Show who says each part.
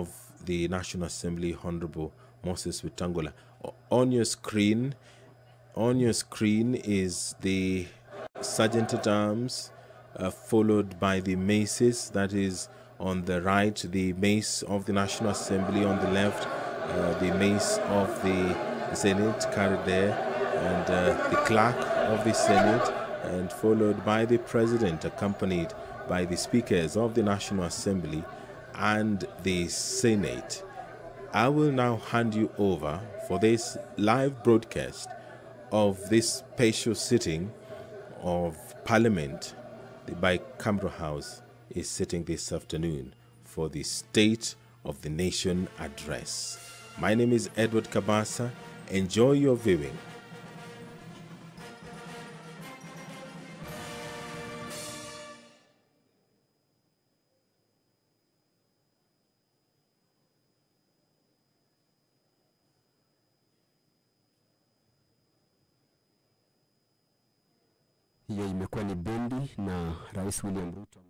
Speaker 1: of the National Assembly, Honorable Moses Wetangula. On your screen is the Sergeant at Arms, followed by the maces. That is on the right, the mace of the National Assembly, on the left, the mace of the Senate carried there, and the clerk of the Senate, and followed by the President, accompanied by the speakers of the National Assembly and the Senate. I will now hand you over for this live broadcast of this special sitting of Parliament. The bicameral House is sitting this afternoon for the State of the Nation address. My name is Edward Kabasa. Enjoy your viewing.
Speaker 2: Hiyo imekuwa ni bendi na Rais William Ruto